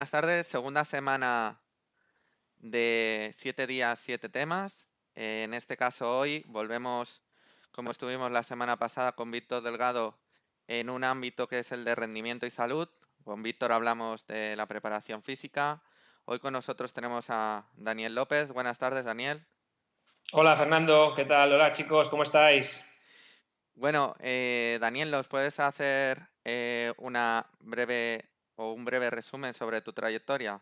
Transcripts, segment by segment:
Buenas tardes, segunda semana de 7 días, 7 temas. En este caso hoy volvemos, como estuvimos la semana pasada, con Víctor Delgado en un ámbito que es el de rendimiento y salud. Con Víctor hablamos de la preparación física. Hoy con nosotros tenemos a Daniel López. Buenas tardes, Daniel. Hola Fernando, ¿qué tal? Hola chicos, ¿cómo estáis? Bueno, Daniel, ¿nos puedes hacer una breve o un breve resumen sobre tu trayectoria?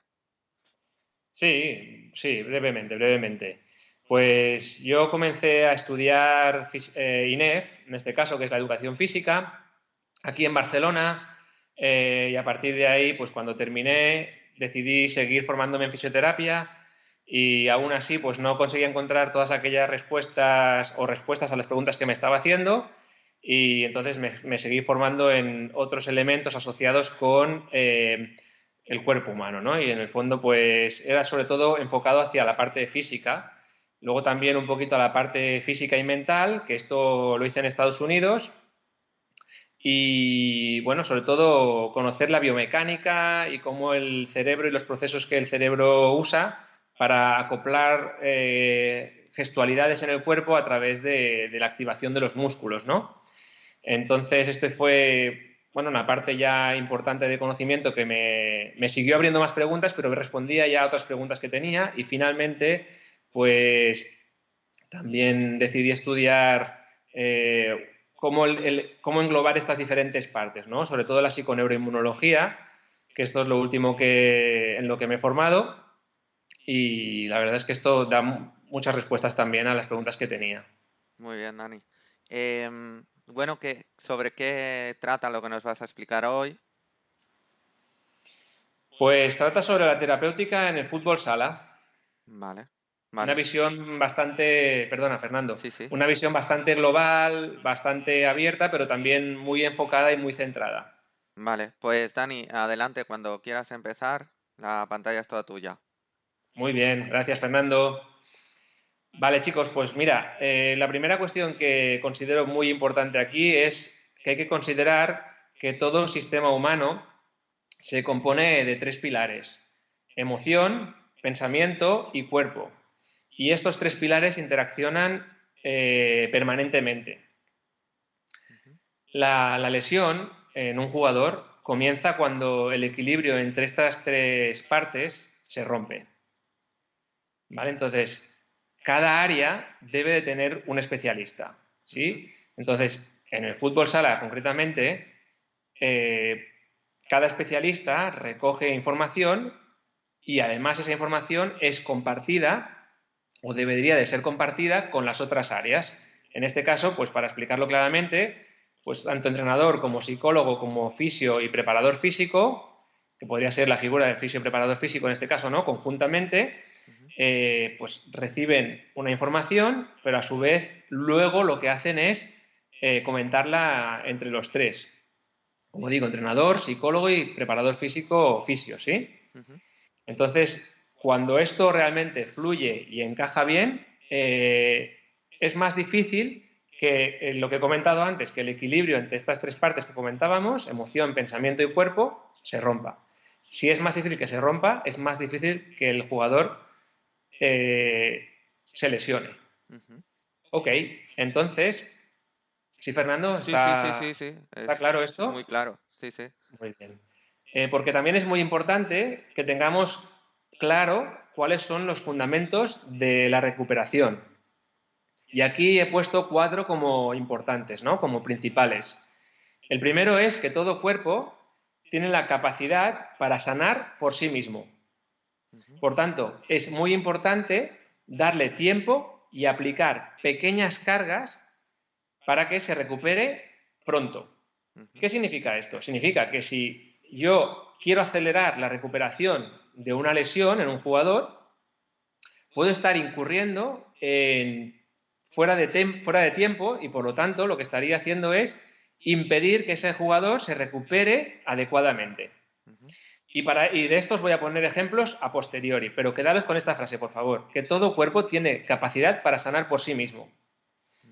Sí, sí, brevemente. Pues yo comencé a estudiar INEF, en este caso, que es la educación física, aquí en Barcelona, y a partir de ahí, pues cuando terminé, decidí seguir formándome en fisioterapia y aún así, pues no conseguí encontrar todas aquellas respuestas a las preguntas que me estaba haciendo y entonces me seguí formando en otros elementos asociados con el cuerpo humano, ¿no? Y en el fondo, pues era sobre todo enfocado hacia la parte física, luego también un poquito a la parte física y mental, que esto lo hice en Estados Unidos, y bueno, sobre todo conocer la biomecánica y cómo el cerebro y los procesos que el cerebro usa para acoplar gestualidades en el cuerpo a través de la activación de los músculos, ¿no? Entonces, esto fue, bueno, una parte ya importante de conocimiento que me siguió abriendo más preguntas, pero me respondía ya a otras preguntas que tenía y finalmente, pues también decidí estudiar cómo englobar estas diferentes partes, ¿no? Sobre todo la psiconeuroinmunología, que esto es lo último en lo que me he formado y la verdad es que esto da muchas respuestas también a las preguntas que tenía. Muy bien, Dani. Bueno, ¿sobre qué trata lo que nos vas a explicar hoy? Pues trata sobre la terapéutica en el fútbol sala. Vale, Una vale. visión bastante, perdona Fernando, Sí, sí. una visión bastante global, bastante abierta, pero también muy enfocada y muy centrada. Vale, pues Dani, adelante cuando quieras empezar. La pantalla es toda tuya. Muy bien, gracias Fernando. Vale chicos, pues mira, la primera cuestión que considero muy importante aquí es que hay que considerar que todo sistema humano se compone de tres pilares: emoción, pensamiento y cuerpo. Y estos tres pilares interaccionan permanentemente. Ujú. La lesión en un jugador comienza cuando el equilibrio entre estas tres partes se rompe, ¿vale? Entonces, cada área debe de tener un especialista, Ujú. ¿sí? Entonces, en el fútbol sala concretamente, eh, cada especialista recoge información y además esa información es compartida o debería de ser compartida con las otras áreas. En este caso, pues para explicarlo claramente, pues tanto entrenador como psicólogo, como fisio y preparador físico, que podría ser la figura del fisio y preparador físico en este caso, ¿no? Conjuntamente, Ujú. pues reciben una información, pero a su vez luego lo que hacen es comentarla entre los tres. Como digo, entrenador, psicólogo y preparador físico o fisio, ¿sí? Ujú. Entonces, cuando esto realmente fluye y encaja bien, es más difícil que lo que he comentado antes, que el equilibrio entre estas tres partes que comentábamos, emoción, pensamiento y cuerpo, se rompa. Si es más difícil que se rompa, es más difícil que el jugador eh, se lesione. Ujú. Ok, entonces, si Fernando, Sí, sí, sí, sí, sí. ¿está Es claro sí, esto? muy claro. Sí, sí. Muy bien. Porque también es muy importante que tengamos claro cuáles son los fundamentos de la recuperación. Y aquí he puesto cuatro como importantes, ¿no? Como principales. El primero es que todo cuerpo tiene la capacidad para sanar por sí mismo. Ujú. Por tanto, es muy importante darle tiempo y aplicar pequeñas cargas para que se recupere pronto. Ujú. ¿Qué significa esto? Significa que si yo quiero acelerar la recuperación de una lesión en un jugador, puedo estar incurriendo en fuera de tiempo y por lo tanto lo que estaría haciendo es impedir que ese jugador se recupere adecuadamente. Ujú. Y de estos voy a poner ejemplos a posteriori, pero quedaros con esta frase, por favor, que todo cuerpo tiene capacidad para sanar por sí mismo.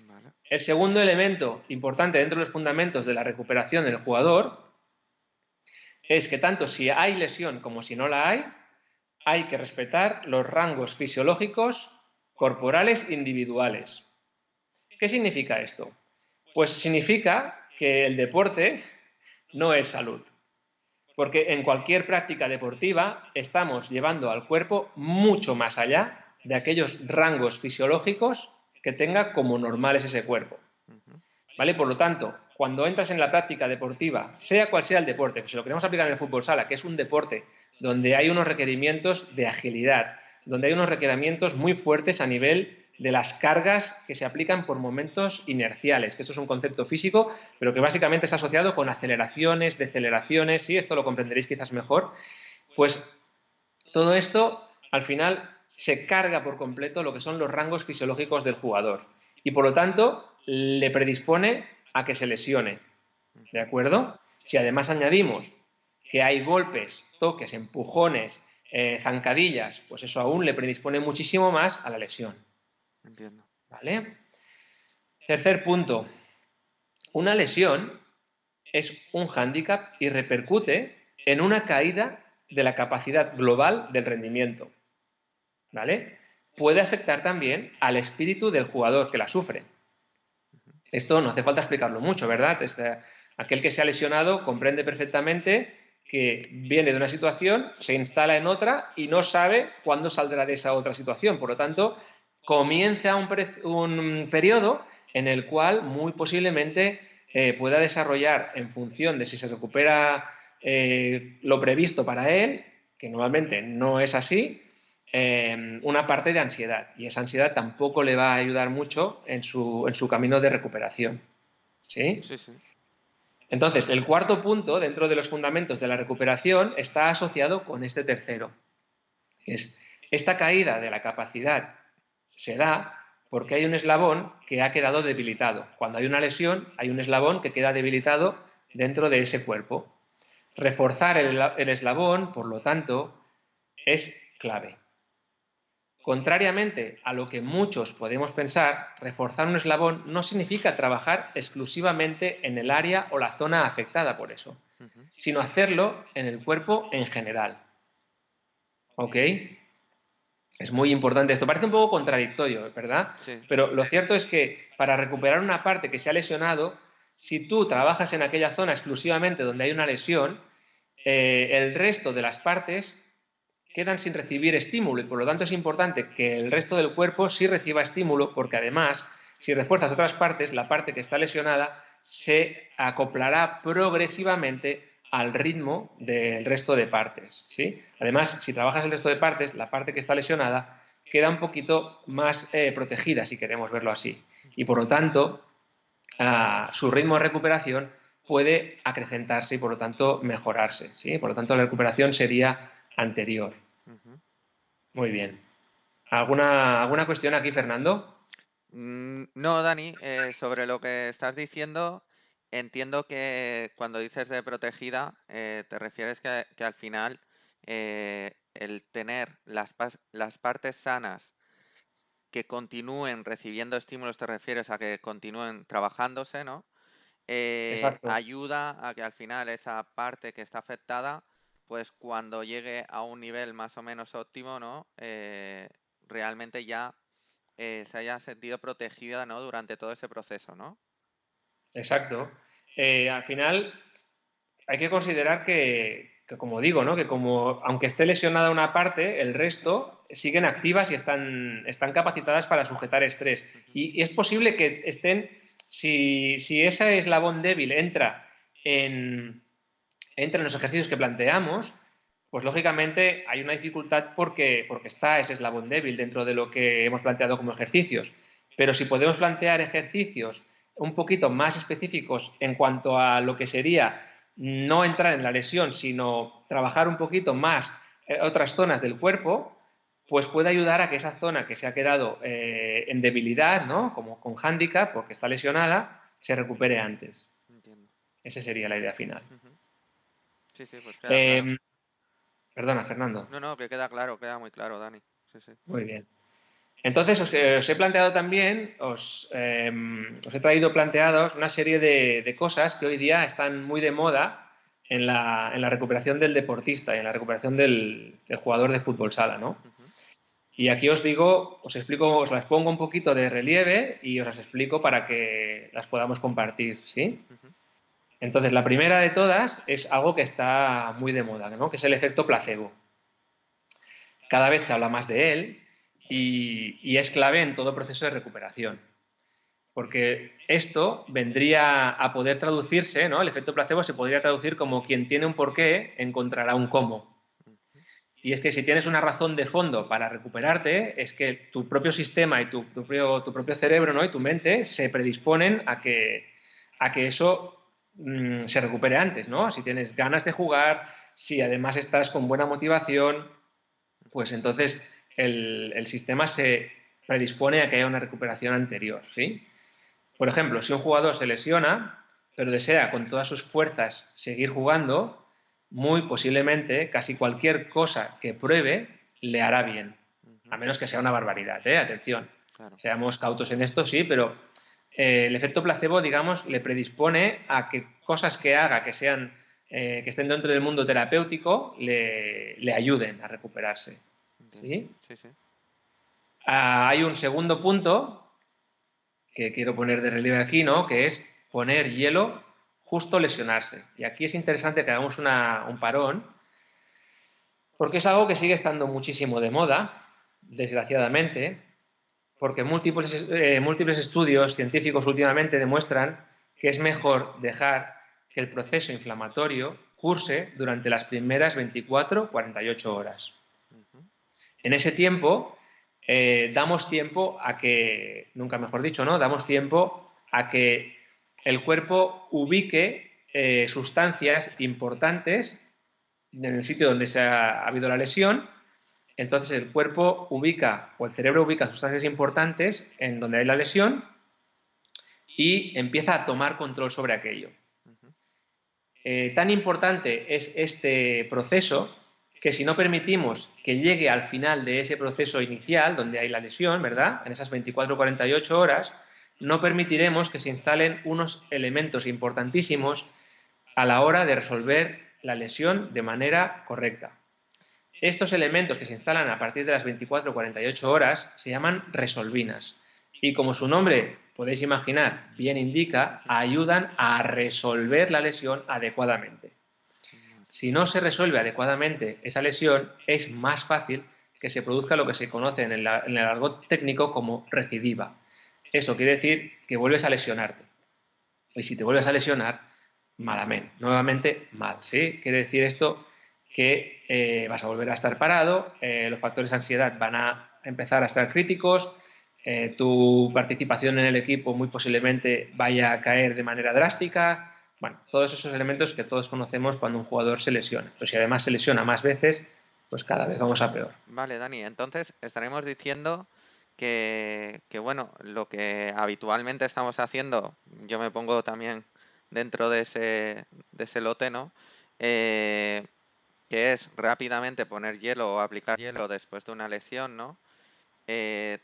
Vale. El segundo elemento importante dentro de los fundamentos de la recuperación del jugador es que tanto si hay lesión como si no la hay que respetar los rangos fisiológicos corporales individuales. ¿Qué significa esto? Pues significa que el deporte no es salud, porque en cualquier práctica deportiva estamos llevando al cuerpo mucho más allá de aquellos rangos fisiológicos que tenga como normales ese cuerpo. ¿Vale? Por lo tanto, cuando entras en la práctica deportiva, sea cual sea el deporte, pues si lo queremos aplicar en el fútbol sala, que es un deporte donde hay unos requerimientos de agilidad, donde hay unos requerimientos muy fuertes a nivel de las cargas que se aplican por momentos inerciales, que esto es un concepto físico, pero que básicamente es asociado con aceleraciones, deceleraciones, sí, esto lo comprenderéis quizás mejor, pues todo esto al final se carga por completo lo que son los rangos fisiológicos del jugador y por lo tanto le predispone a que se lesione, ¿de acuerdo? Si además añadimos que hay golpes, toques, empujones, zancadillas, pues eso aún le predispone muchísimo más a la lesión. Entiendo. ¿Vale? Tercer punto. Una lesión es un hándicap y repercute en una caída de la capacidad global del rendimiento. ¿Vale? Puede afectar también al espíritu del jugador que la sufre. Esto no hace falta explicarlo mucho, ¿verdad? Aquel que se ha lesionado comprende perfectamente que viene de una situación, se instala en otra y no sabe cuándo saldrá de esa otra situación. Por lo tanto, comienza un periodo en el cual muy posiblemente pueda desarrollar, en función de si se recupera lo previsto para él, que normalmente no es así, una parte de ansiedad. Y esa ansiedad tampoco le va a ayudar mucho en su camino de recuperación. ¿Sí? Sí, sí. Entonces, el cuarto punto dentro de los fundamentos de la recuperación está asociado con este tercero. Es esta caída de la capacidad se da porque hay un eslabón que ha quedado debilitado. Cuando hay una lesión, hay un eslabón que queda debilitado dentro de ese cuerpo. Reforzar el eslabón, por lo tanto, es clave. Contrariamente a lo que muchos podemos pensar, reforzar un eslabón no significa trabajar exclusivamente en el área o la zona afectada por eso, sino hacerlo en el cuerpo en general. ¿Ok? Es muy importante esto. Parece un poco contradictorio, ¿verdad? Sí. Pero lo cierto es que para recuperar una parte que se ha lesionado, si tú trabajas en aquella zona exclusivamente donde hay una lesión, el resto de las partes quedan sin recibir estímulo y por lo tanto es importante que el resto del cuerpo sí reciba estímulo porque además, si refuerzas otras partes, la parte que está lesionada se acoplará progresivamente al ritmo del resto de partes, ¿sí? Además, si trabajas el resto de partes, la parte que está lesionada queda un poquito más protegida, si queremos verlo así. Y por lo tanto, su ritmo de recuperación puede acrecentarse y por lo tanto mejorarse, ¿sí? Por lo tanto, la recuperación sería anterior. Muy bien. ¿Alguna cuestión aquí, Fernando? No, Dani, sobre lo que estás diciendo, entiendo que cuando dices de protegida, te refieres que al final el tener las partes sanas que continúen recibiendo estímulos, te refieres a que continúen trabajándose, ¿no? Exacto. Ayuda a que al final esa parte que está afectada, pues cuando llegue a un nivel más o menos óptimo, ¿no? Realmente ya se haya sentido protegida, ¿no? Durante todo ese proceso, ¿no? Exacto. Al final hay que considerar que, como digo, ¿no? Que como aunque esté lesionada una parte, el resto siguen activas y están capacitadas para sujetar estrés. Y es posible que estén, si ese eslabón débil entra en los ejercicios que planteamos, pues lógicamente hay una dificultad porque está ese eslabón débil dentro de lo que hemos planteado como ejercicios. Pero si podemos plantear ejercicios un poquito más específicos en cuanto a lo que sería no entrar en la lesión, sino trabajar un poquito más otras zonas del cuerpo, pues puede ayudar a que esa zona que se ha quedado en debilidad, ¿no? Como con hándicap, porque está lesionada, se recupere antes. Entiendo. Esa sería la idea final. Sí, sí, pues queda claro. Perdona, Fernando. No, que queda claro, queda muy claro, Dani. Sí, sí. Muy bien. Entonces, os he planteado también, os he traído planteados una serie de cosas que hoy día están muy de moda en la recuperación del deportista y en la recuperación del jugador de fútbol sala, ¿no? Ujú. Y aquí os digo, os explico, os las pongo un poquito de relieve y os las explico para que las podamos compartir, ¿sí? Ujú. Entonces, la primera de todas es algo que está muy de moda, ¿no? Que es el efecto placebo. Cada vez se habla más de él y es clave en todo proceso de recuperación. Porque esto vendría a poder traducirse, ¿no? El efecto placebo se podría traducir como quien tiene un porqué encontrará un cómo. Ujú. Y es que si tienes una razón de fondo para recuperarte, es que tu propio sistema y tu propio cerebro, ¿no? Y tu mente se predisponen a que eso se recupere antes, ¿no? Si tienes ganas de jugar, si además estás con buena motivación, pues entonces el sistema se predispone a que haya una recuperación anterior, ¿sí? Por ejemplo, si un jugador se lesiona, pero desea con todas sus fuerzas seguir jugando, muy posiblemente casi cualquier cosa que pruebe le hará bien, a Ujú. menos que sea una barbaridad, ¿eh? Atención, Claro. seamos cautos en esto, sí, pero el efecto placebo, digamos, le predispone a que cosas que haga que estén dentro del mundo terapéutico le ayuden a recuperarse. Entiendo. ¿Sí? Sí, sí. Hay un segundo punto que quiero poner de relieve aquí, ¿no? Que es poner hielo justo lesionarse. Y aquí es interesante que hagamos un parón, porque es algo que sigue estando muchísimo de moda, desgraciadamente, porque múltiples estudios científicos últimamente demuestran que es mejor dejar que el proceso inflamatorio curse durante las primeras 24-48 horas. Ujú. En ese tiempo, damos tiempo a que, nunca mejor dicho, ¿no? Damos tiempo a que el cuerpo ubique sustancias importantes en el sitio donde ha habido la lesión. Entonces el cuerpo ubica, o el cerebro ubica sustancias importantes en donde hay la lesión y empieza a tomar control sobre aquello. Ujú. Tan importante es este proceso que si no permitimos que llegue al final de ese proceso inicial, donde hay la lesión, ¿verdad? En esas 24 o 48 horas, no permitiremos que se instalen unos elementos importantísimos a la hora de resolver la lesión de manera correcta. Estos elementos que se instalan a partir de las 24 o 48 horas se llaman resolvinas y como su nombre podéis imaginar bien indica, ayudan a resolver la lesión adecuadamente. Vale. Si no se resuelve adecuadamente esa lesión, es más fácil que se produzca lo que se conoce en el argot técnico como recidiva. Eso quiere decir que vuelves a lesionarte. Y si te vuelves a lesionar, malamente, nuevamente mal, ¿sí? Quiere decir esto que vas a volver a estar parado, los factores de ansiedad van a empezar a estar críticos, tu participación en el equipo muy posiblemente vaya a caer de manera drástica. Bueno, todos esos elementos que todos conocemos cuando un jugador se lesiona. Pero si además se lesiona más veces, pues cada vez vamos a peor. Vale, Dani, entonces estaremos diciendo bueno, lo que habitualmente estamos haciendo, yo me pongo también dentro de ese lote, ¿no? Eh, que es rápidamente poner hielo o aplicar hielo después de una lesión, ¿no? Eh,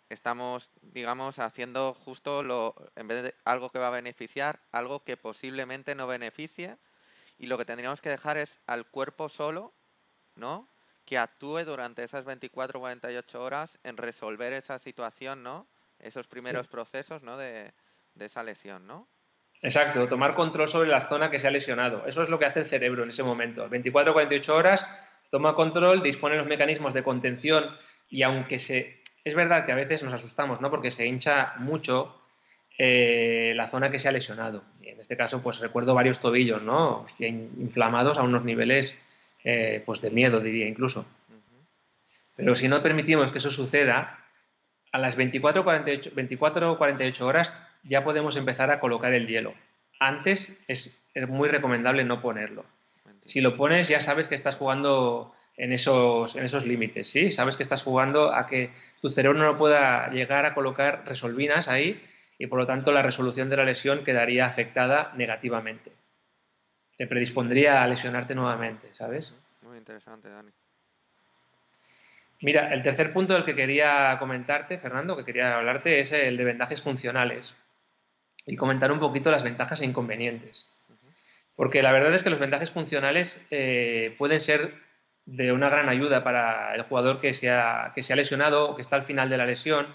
estamos, digamos, haciendo justo en vez de algo que va a beneficiar, algo que posiblemente no beneficie, y lo que tendríamos que dejar es al cuerpo solo, ¿no? Que actúe durante esas 24 o 48 horas en resolver esa situación, ¿no? Esos Sí. primeros procesos, ¿no? De esa lesión, ¿no? Exacto, tomar control sobre la zona que se ha lesionado. Eso es lo que hace el cerebro en ese momento. 24 o 48 horas, toma control, dispone los mecanismos de contención y aunque es verdad que a veces nos asustamos, ¿no? Porque se hincha mucho la zona que se ha lesionado. Y en este caso, pues recuerdo varios tobillos, ¿no? Hostia, inflamados a unos niveles, pues de miedo, diría incluso. Ujú. Pero si no permitimos que eso suceda, a las 24 o 48 horas ya podemos empezar a colocar el hielo. Antes es muy recomendable no ponerlo. Si Entiendo. lo pones ya sabes que estás jugando en esos límites, ¿sí? Sabes que estás jugando a que tu cerebro no pueda llegar a colocar resolvinas ahí y por lo tanto la resolución de la lesión quedaría afectada negativamente. Te predispondría a lesionarte nuevamente, ¿sabes? Ujú. Muy interesante, Dani. Mira, el tercer punto del que quería comentarte, Fernando, que quería hablarte, es el de vendajes funcionales y comentar un poquito las ventajas e inconvenientes. Ujú. Porque la verdad es que los vendajes funcionales pueden ser de una gran ayuda para el jugador que se ha lesionado o que está al final de la lesión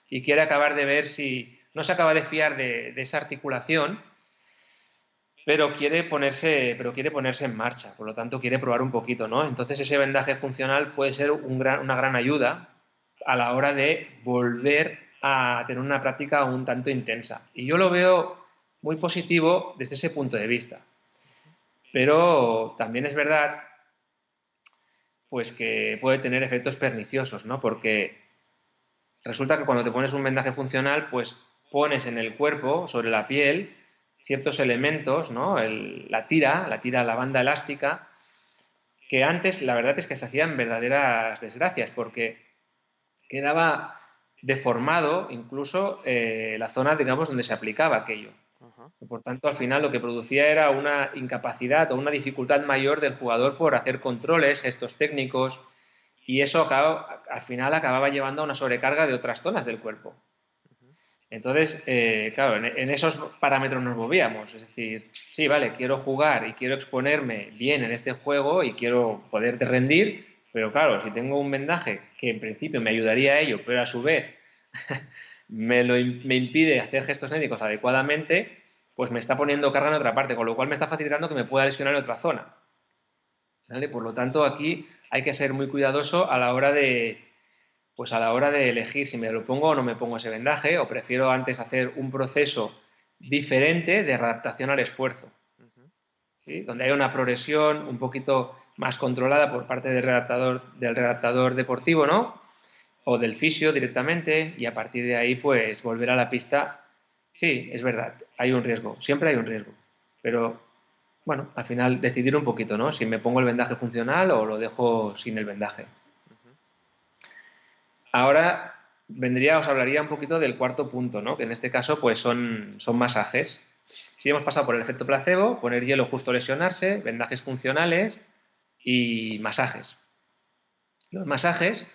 y quiere acabar de ver si no se acaba de fiar de esa articulación, pero quiere ponerse en marcha, por lo tanto quiere probar un poquito, ¿no? Entonces ese vendaje funcional puede ser una gran ayuda a la hora de volver a tener una práctica un tanto intensa. Y yo lo veo muy positivo desde ese punto de vista. Pero también es verdad pues que puede tener efectos perniciosos, ¿no? Porque resulta que cuando te pones un vendaje funcional, pues pones en el cuerpo, sobre la piel, ciertos elementos, ¿no? La banda elástica, que antes la verdad es que se hacían verdaderas desgracias, porque quedaba deformado incluso la zona, digamos, donde se aplicaba aquello. Ajá. Y por tanto, al final lo que producía era una incapacidad o una dificultad mayor del jugador por hacer controles, gestos técnicos, y eso al final acababa llevando a una sobrecarga de otras zonas del cuerpo. Ujú. Entonces, claro, en esos parámetros nos movíamos. Es decir, sí, vale, quiero jugar y quiero exponerme bien en este juego y quiero poder rendir, pero claro, si tengo un vendaje que en principio me ayudaría a ello, pero a su vez me impide hacer gestos técnicos adecuadamente, pues me está poniendo carga en otra parte, con lo cual me está facilitando que me pueda lesionar en otra zona. ¿Vale? Por lo tanto, aquí hay que ser muy cuidadoso pues a la hora de elegir si me lo pongo o no me pongo ese vendaje, o prefiero antes hacer un proceso diferente de adaptación al esfuerzo, Ujú. ¿sí? Donde hay una progresión un poquito más controlada por parte del redactador deportivo, ¿no? O del fisio directamente, y a partir de ahí, pues volver a la pista. Sí, es verdad, hay un riesgo, siempre hay un riesgo, pero bueno, al final decidir un poquito, ¿no? Si me pongo el vendaje funcional o lo dejo sin el vendaje. Ujú. Ahora os hablaría un poquito del cuarto punto, ¿no? Que en este caso pues son masajes. Si hemos pasado por el efecto placebo, poner hielo justo lesionarse, vendajes funcionales y masajes. Los masajes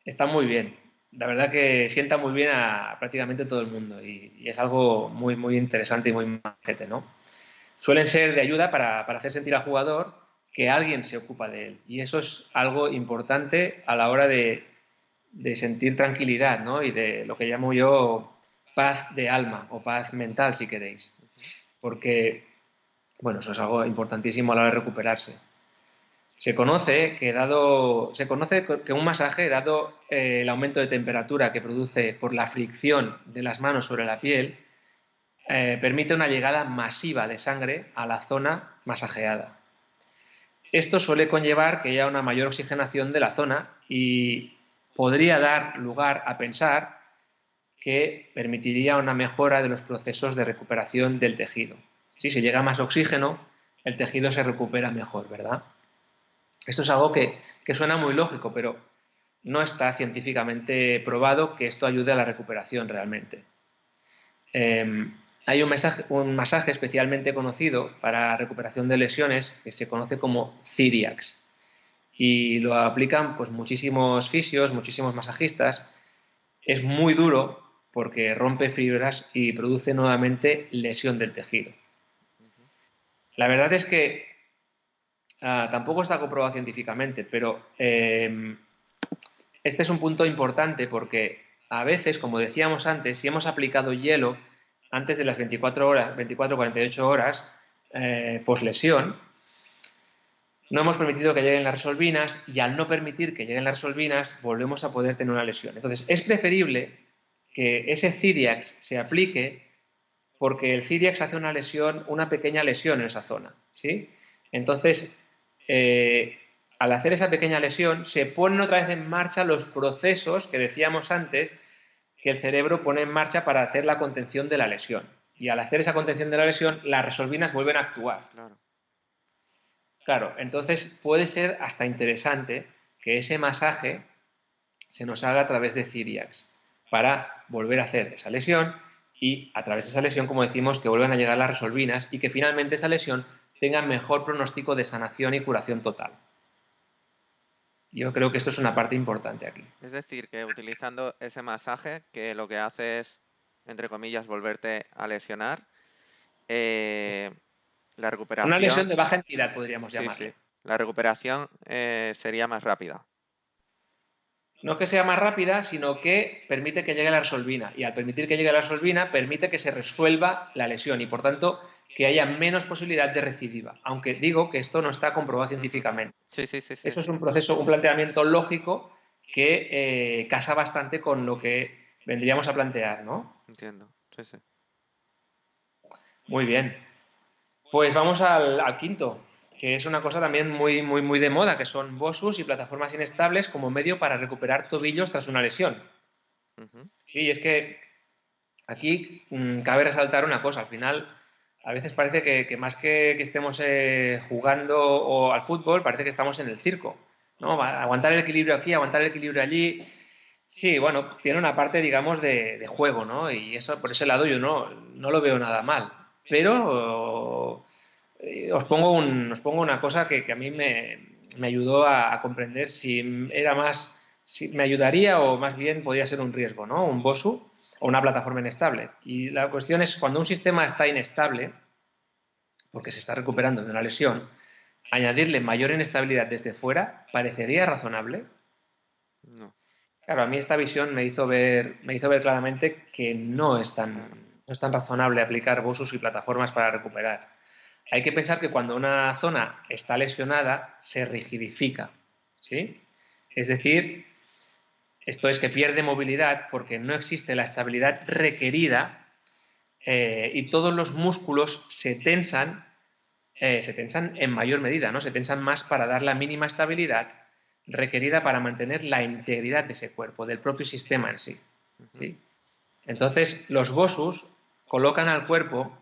están muy bien. La verdad que sienta muy bien a prácticamente todo el mundo y es algo muy, muy interesante y muy majete, ¿no? Suelen ser de ayuda para hacer sentir al jugador que alguien se ocupa de él. Y eso es algo importante a la hora de sentir tranquilidad, ¿no? Y de lo que llamo yo paz de alma o paz mental, si queréis. Ujú. Porque, bueno, eso es algo importantísimo a la hora de recuperarse. Se conoce que un masaje, dado el aumento de temperatura que produce por la fricción de las manos sobre la piel, permite una llegada masiva de sangre a la zona masajeada. Esto suele conllevar que haya una mayor oxigenación de la zona y podría dar lugar a pensar que permitiría una mejora de los procesos de recuperación del tejido. Si se llega más oxígeno, el tejido se recupera mejor, ¿verdad? Esto es algo que suena muy lógico, pero no está científicamente probado que esto ayude a la recuperación realmente. Hay un masaje especialmente conocido para recuperación de lesiones que se conoce como Cyriax y lo aplican pues muchísimos fisios, muchísimos masajistas. Es muy duro porque rompe fibras y produce nuevamente lesión del tejido. Ujú. La verdad es que tampoco está comprobado científicamente, pero este es un punto importante porque a veces, como decíamos antes, si hemos aplicado hielo antes de las 24 horas, 24-48 horas post lesión, no hemos permitido que lleguen las resolvinas y al no permitir que lleguen las resolvinas volvemos a poder tener una lesión. Entonces es preferible que ese Cyriax se aplique porque el Cyriax hace una lesión, una pequeña lesión en esa zona, ¿sí? Entonces, al hacer esa pequeña lesión, se ponen otra vez en marcha los procesos que decíamos antes que el cerebro pone en marcha para hacer la contención de la lesión. Y al hacer esa contención de la lesión, las resolvinas vuelven a actuar. Claro. Claro, entonces puede ser hasta interesante que ese masaje se nos haga a través de Cyriax para volver a hacer esa lesión y a través de esa lesión, como decimos, que vuelvan a llegar las resolvinas y que finalmente esa lesión tenga mejor pronóstico de sanación y curación total. Yo creo que esto es una parte importante aquí. Es decir, que utilizando ese masaje, que lo que hace es, entre comillas, volverte a lesionar, eh, La Una lesión recuperación, de baja entidad, podríamos sí, sí. llamarle. La recuperación sería más rápida. No que sea más rápida, sino que permite que llegue la resolvina. Y al permitir que llegue la resolvina, permite que se resuelva la lesión y, por tanto, que haya menos posibilidad de recidiva. Aunque digo que esto no está comprobado Ujú. científicamente. Sí, sí, sí, sí. Eso es un proceso, un planteamiento lógico que casa bastante con lo que vendríamos a plantear, ¿no? Entiendo. Sí, sí. Muy bien. Pues vamos al quinto, que es una cosa también muy, muy, muy de moda, que son BOSUs y plataformas inestables como medio para recuperar tobillos tras una lesión. Ujú. Sí, es que aquí cabe resaltar una cosa, al final a veces parece que más que estemos jugando o al fútbol, parece que estamos en el circo, ¿no? Aguantar el equilibrio aquí, aguantar el equilibrio allí. Sí, bueno, tiene una parte, digamos, de juego, ¿no? Y eso, por ese lado yo no lo veo nada mal. Pero os pongo una cosa que a mí me ayudó a comprender si era más, si me ayudaría o más bien podía ser un riesgo, ¿no? Un BOSU o una plataforma inestable. Y la cuestión es, cuando un sistema está inestable, porque se está recuperando de una lesión, añadirle mayor inestabilidad desde fuera parecería razonable. No, Claro, a mí esta visión me hizo ver claramente que claro. no es tan razonable aplicar BOSUs y plataformas para recuperar. Hay que pensar que cuando una zona está lesionada, se rigidifica, ¿sí? Es decir, esto es que pierde movilidad porque no existe la estabilidad requerida y todos los músculos se tensan en mayor medida, ¿no? Se tensan más para dar la mínima estabilidad requerida para mantener la integridad de ese cuerpo, del propio sistema en sí, Ujú. ¿sí? Entonces, los BOSUs colocan al cuerpo,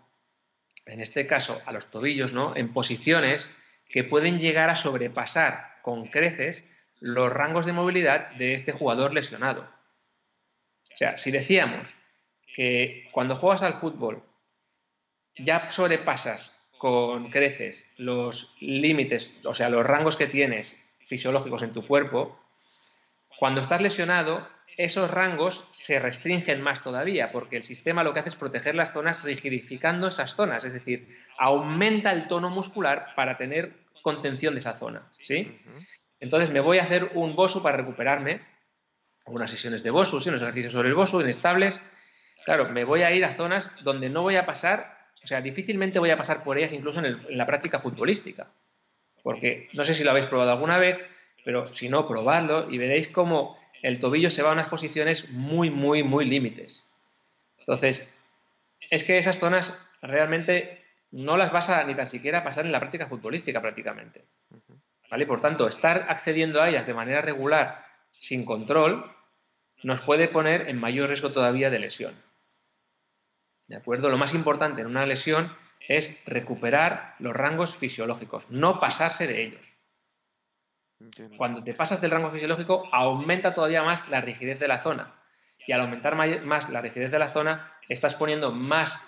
en este caso a los tobillos, ¿no?, en posiciones que pueden llegar a sobrepasar con creces los rangos de movilidad de este jugador lesionado. O sea, si decíamos que cuando juegas al fútbol ya sobrepasas con creces los límites, o sea, los rangos que tienes fisiológicos en tu cuerpo, cuando estás lesionado, esos rangos se restringen más todavía, porque el sistema lo que hace es proteger las zonas rigidificando esas zonas, es decir, aumenta el tono muscular para tener contención de esa zona, ¿sí? Ujú. Entonces me voy a hacer un BOSU para recuperarme, unas sesiones de BOSU, ¿sí?, unos ejercicios sobre el BOSU inestables. Claro, me voy a ir a zonas donde no voy a pasar, o sea, difícilmente voy a pasar por ellas incluso en la práctica futbolística, porque no sé si lo habéis probado alguna vez, pero si no, probadlo y veréis cómo el tobillo se va a unas posiciones muy, muy, muy límites. Entonces, es que esas zonas realmente no las vas a ni tan siquiera pasar en la práctica futbolística prácticamente, Ujú. ¿vale? Por tanto, estar accediendo a ellas de manera regular, sin control, nos puede poner en mayor riesgo todavía de lesión, ¿de acuerdo? Lo más importante en una lesión es recuperar los rangos fisiológicos, no pasarse de ellos. Entiendo. Cuando te pasas del rango fisiológico, aumenta todavía más la rigidez de la zona. Y al aumentar más la rigidez de la zona, estás poniendo más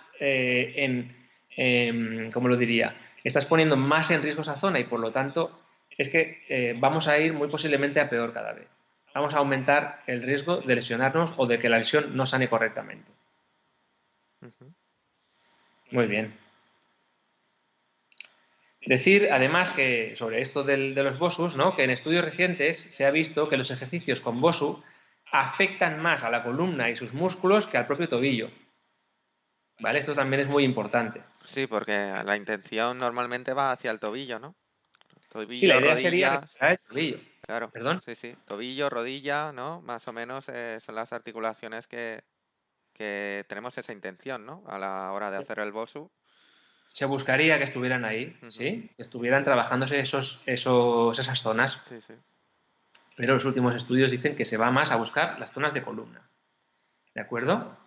¿cómo lo diría? Estás poniendo más en riesgo esa zona y por lo tanto es que vamos a ir muy posiblemente a peor cada vez. Vamos a aumentar el riesgo de lesionarnos o de que la lesión no sane correctamente. Ujú. Muy bien. Decir, además, que sobre esto de los BOSUs, ¿no?, que en estudios recientes se ha visto que los ejercicios con BOSU afectan más a la columna y sus músculos que al propio tobillo. ¿Vale? Esto también es muy importante. Sí, porque la intención normalmente va hacia el tobillo, ¿no? Sí, la Tobillo, idea sería rodillas, recuperar el tobillo. claro, ¿Perdón? sí, sí. Tobillo, rodilla, ¿no? Más o menos son las articulaciones que tenemos esa intención, ¿no? A la hora de hacer el BOSU. Se buscaría que estuvieran ahí, Ujú. ¿sí? Que estuvieran trabajándose esas zonas. Sí, sí. Pero los últimos estudios dicen que se va más a buscar las zonas de columna. ¿De acuerdo?